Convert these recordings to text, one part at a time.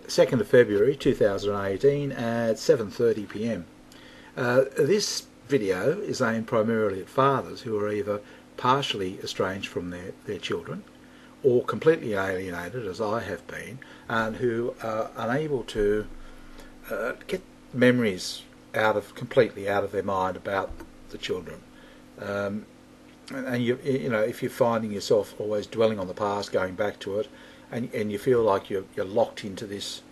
2nd of February 2018 at 7:30 p.m. This video is aimed primarily at fathers who are either partially estranged from their children or completely alienated, as I have been, and who are unable to get memories completely out of their mind about the children. And you know, if you're finding yourself always dwelling on the past, going back to it, and you feel like you're locked into this,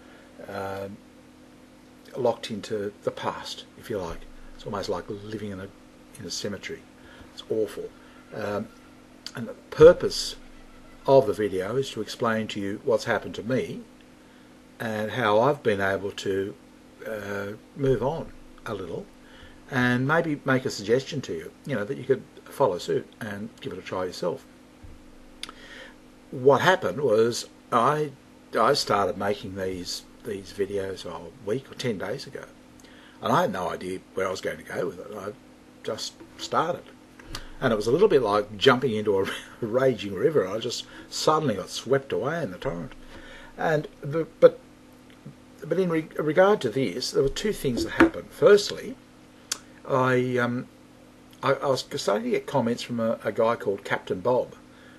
locked into the past, if you like. It's almost like living in a cemetery. It's awful. And the purpose of the video is to explain to you what's happened to me and how I've been able to move on a little, and maybe make a suggestion to you, you know, that you could follow suit and give it a try yourself. What happened was I started making these videos a week or 10 days ago, and I had no idea where I was going to go with it. I just started, and it was a little bit like jumping into a raging river. I just suddenly got swept away in the torrent. And but in regard to this, there were two things that happened. Firstly, I was starting to get comments from a guy called Captain Bob,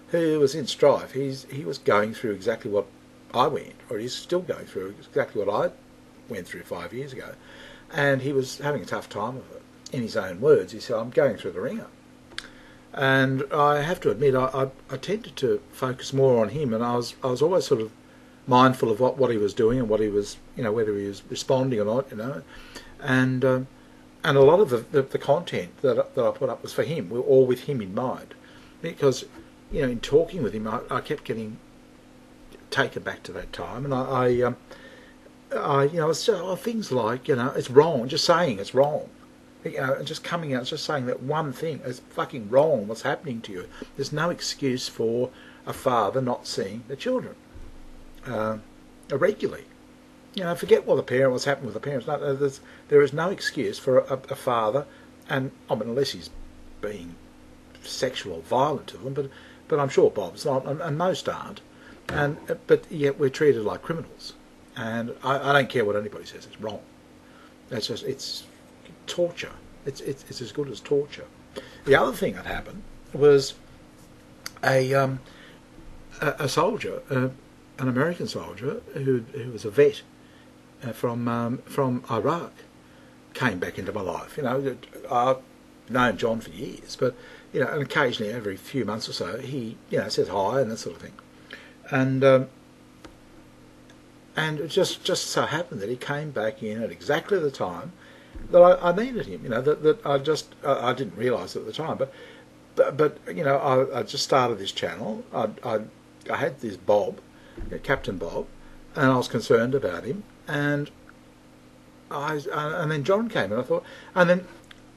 who was in strife. He was going through exactly what I went, or he's still going through exactly what I went through 5 years ago, and he was having a tough time of it. In his own words, he said, "I'm going through the ringer." And I have to admit, I tended to focus more on him, and I was always sort of mindful of what he was doing and what he was, you know, whether he was responding or not, you know, and a lot of the content that I put up was for him, all with him in mind, because, you know, in talking with him, I kept getting taken back to that time, and I you know, it's just, things like, you know, it's wrong, just saying it's wrong, you know, and just coming out, just saying that one thing is fucking wrong. What's happening to you? There's no excuse for a father not seeing the children regularly. You know, forget what's happened with the parents. No, there is no excuse for a father, and I mean, unless he's being sexual or violent to them, but I'm sure Bob's not, and most aren't. But yet we're treated like criminals, and I don't care what anybody says. It's wrong. It's torture. It's as good as torture. The other thing that happened was a soldier, an American soldier who was a vet from Iraq, came back into my life. You know, I've known John for years, but, you know, and occasionally every few months or so he, you know, says hi and that sort of thing. And it just so happened that he came back in at exactly the time that I needed him. You know, that I didn't realise at the time, but you know, I just started this channel. I had this Bob, Captain Bob, and I was concerned about him, and then John came, and I thought, and then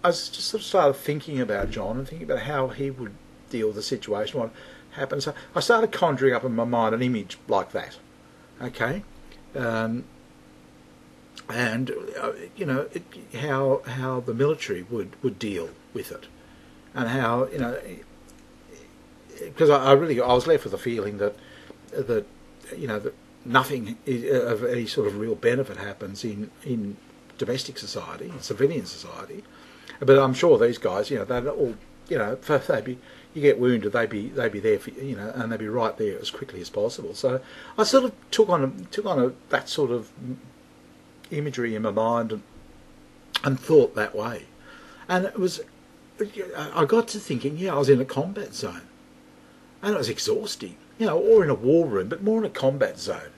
I just sort of started thinking about John and thinking about how he would deal with the situation, what happened. So I started conjuring up in my mind an image like that, okay, and you know, how the military would deal with it, and how, you know, because I was left with a feeling that you know, that nothing of any sort of real benefit happens in domestic society, in civilian society. But I'm sure these guys, you know, they're all, you know, you get wounded, they'd be there for, you know, and they'd be right there as quickly as possible. So I sort of took on that sort of imagery in my mind and thought that way. And I got to thinking, yeah, I was in a combat zone, and it was exhausting, you know, or in a war room, but more in a combat zone.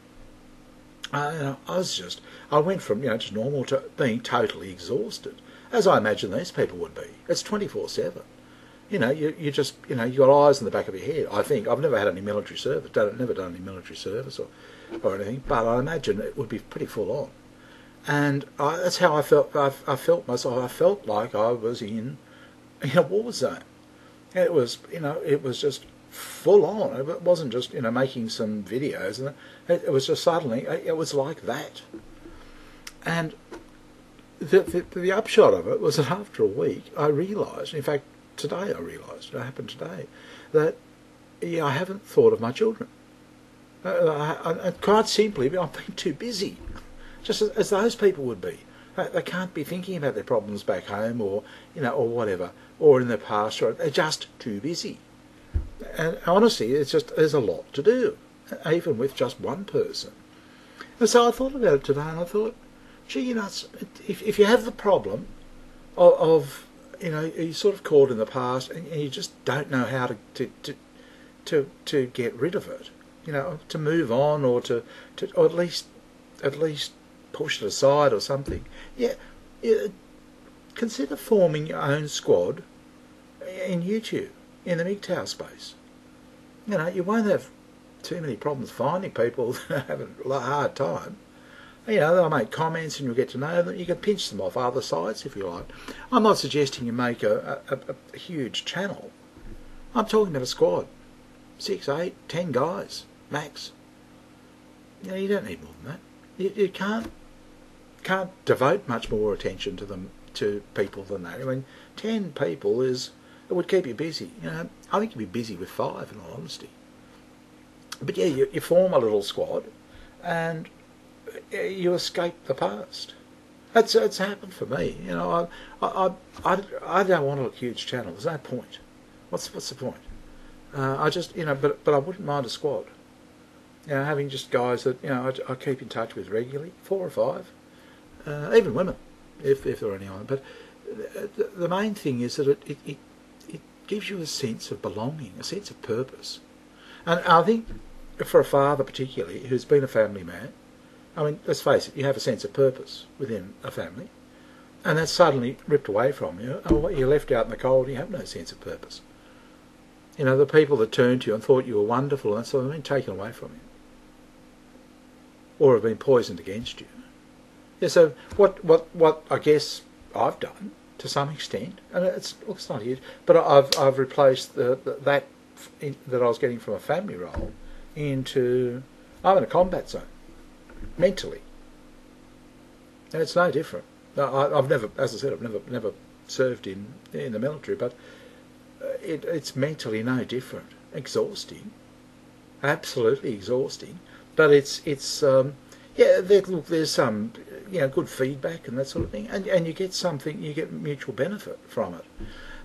You know, I went from, you know, just normal to being totally exhausted, as I imagine these people would be. It's 24/7. You know, you just, you know, you got eyes in the back of your head. I think I've never had any military service, never done any military service or anything, but I imagine it would be pretty full on. And that's how I felt. I felt myself. I felt like I was in a war zone. And it was, you know, it was just full on. It wasn't just, you know, making some videos, and it was just suddenly, it was like that. And the upshot of it was that after a week, I realised, in fact, today I realised, it happened today, that, yeah, I haven't thought of my children. Quite simply, I've been too busy, just as those people would be. They can't be thinking about their problems back home, or or whatever, or in their past, or they're just too busy. And honestly, there's a lot to do, even with just one person. And so I thought about it today, and I thought, gee, if you have the problem of you're sort of caught in the past, and you just don't know how to get rid of it, to move on, or or at least push it aside or something. Yeah, consider forming your own squad in YouTube, in the mgtow space. You won't have too many problems finding people that have a hard time. They'll make comments and you'll get to know them. You can pinch them off other sites if you like. I'm not suggesting you make a huge channel. I'm talking about a squad. 6, 8, 10 guys, max. You don't need more than that. You can't devote much more attention to people than that. I mean, 10 people it would keep you busy. I think you'd be busy with 5, in all honesty. But yeah, you form a little squad, and you escape the past. It's happened for me. I don't want a huge channel. There's no point. What's the point? I just but I wouldn't mind a squad. Having just guys that I keep in touch with regularly, 4 or 5, even women, if there are any on. But the main thing is that it gives you a sense of belonging, a sense of purpose. And I think for a father particularly, who's been a family man, I mean, let's face it, you have a sense of purpose within a family, and that's suddenly ripped away from you. You're left out in the cold, you have no sense of purpose. The people that turned to you and thought you were wonderful, and so they've been taken away from you, or have been poisoned against you. Yeah, so what I guess I've done to some extent, and it's not huge, but I've replaced that I was getting from a family role into I'm in a combat zone mentally, and it's no different. I've never, as I said, I've never served in the military, but it's mentally no different. Exhausting, absolutely exhausting. But there's some good feedback and that sort of thing, and you get something, you get mutual benefit from it.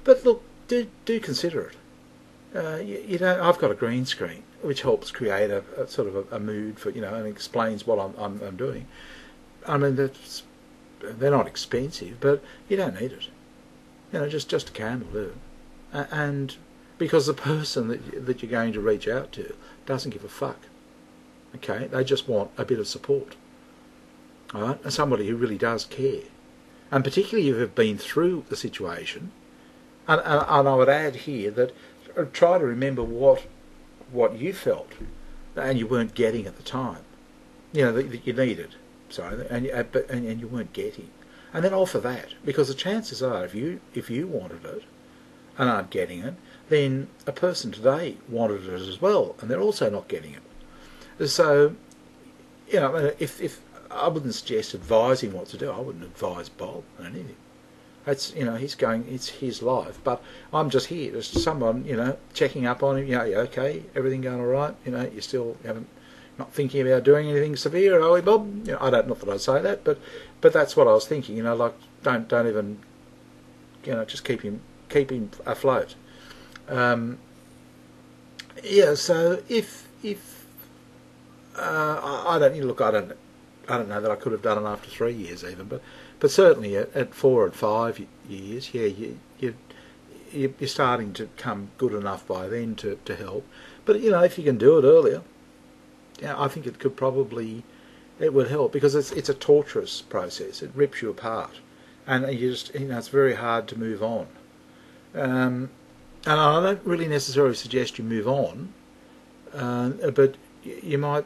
But look, do consider it. I've got a green screen which helps create a sort of a mood for and explains what I'm doing. I mean, they're not expensive, but you don't need it. Just a candle will do. And because the person that you're going to reach out to doesn't give a fuck. Okay, they just want a bit of support. All right, and somebody who really does care, and particularly if you've been through the situation. And I would add here that try to remember what you felt and you weren't getting at the time. That you needed. Sorry, and you weren't getting. And then offer that, because the chances are, if you wanted it and aren't getting it, then a person today wanted it as well, and they're also not getting it. So, if I wouldn't suggest advising what to do, I wouldn't advise Bob on anything. That's it's his life, but I'm just here, just someone checking up on him. You okay? Everything going all right? You still not thinking about doing anything severe, are we, Bob? I don't, not that I'd say that, but that's what I was thinking. Like don't even just keep him afloat. So if I don't know that I could have done it after 3 years even, but certainly at 4 and 5 years, you're starting to come good enough by then to help. But if you can do it earlier, I think it would help, because it's a torturous process. It rips you apart, and you just it's very hard to move on. And I don't really necessarily suggest you move on, but you might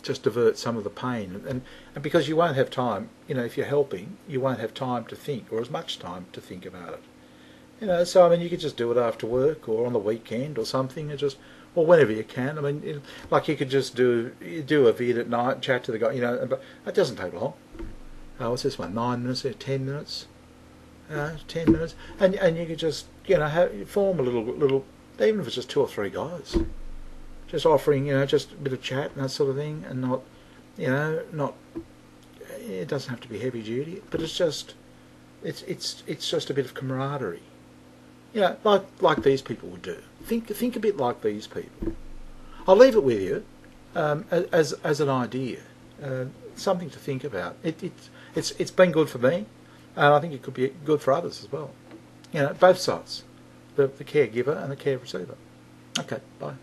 just divert some of the pain, and because you won't have time, if you're helping, you won't have time to think, or as much time to think about it. So I mean, you could just do it after work or on the weekend or something, or whenever you can. I mean, like you could just do a vid at night, chat to the guy, but it doesn't take long. What's this one? 9 minutes, 10 minutes, 10 minutes, and you could just form a little, even if it's just 2 or 3 guys. just offering, just a bit of chat and that sort of thing, and not, not. It doesn't have to be heavy duty, but it's just a bit of camaraderie. Like these people would do. Think a bit like these people. I'll leave it with you as an idea, something to think about. It's been good for me, and I think it could be good for others as well. Both sides, the caregiver and the care receiver. Okay, bye.